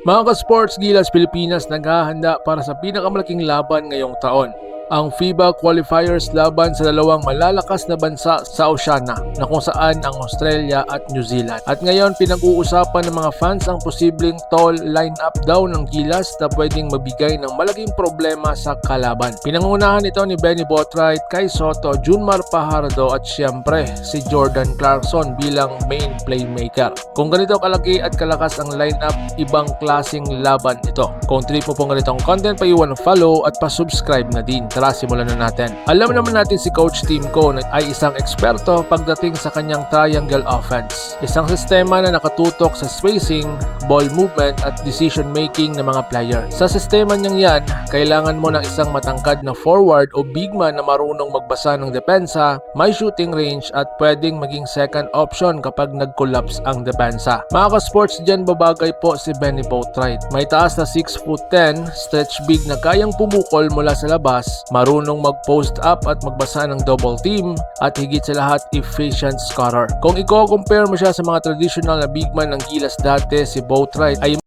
Mga ka-sports, Gilas Pilipinas naghahanda para sa pinakamalaking laban ngayong taon. Ang FIBA Qualifiers laban sa dalawang malalakas na bansa sa Oceania na kung saan ang Australia at New Zealand. At ngayon pinag-uusapan ng mga fans ang posibleng tall line-up daw ng Gilas na pwedeng magbigay ng malaking problema sa kalaban. Pinangunahan ito ni Benny Botwright, Kai Sotto, Junmar Fajardo at siyempre si Jordan Clarkson bilang main playmaker. Kung ganito kalaki at kalakas ang line-up, ibang klaseng laban ito. Kung trip mo pong ganitong content, pa-iwan ng follow at pa-subscribe na din. Tara, simulan na natin. Alam naman natin si Coach Tim Cone ay isang eksperto pagdating sa kanyang triangle offense. Isang sistema na nakatutok sa spacing, ball movement at decision making ng mga player. Sa sistema niyang yan, kailangan mo ng isang matangkad na forward o big man na marunong magbasa ng depensa, may shooting range at pwedeng maging second option kapag nag-collapse ang depensa. Mga ka-sports, dyan babagay po si Benny Botwright. May taas na 6'10", stretch big na kayang pumukol mula sa labas, marunong mag-post up at magbasa ng double team, at higit sa lahat efficient scorer. Kung i-compare mo siya sa mga traditional na big man ng Gilas dati, si Botwright ay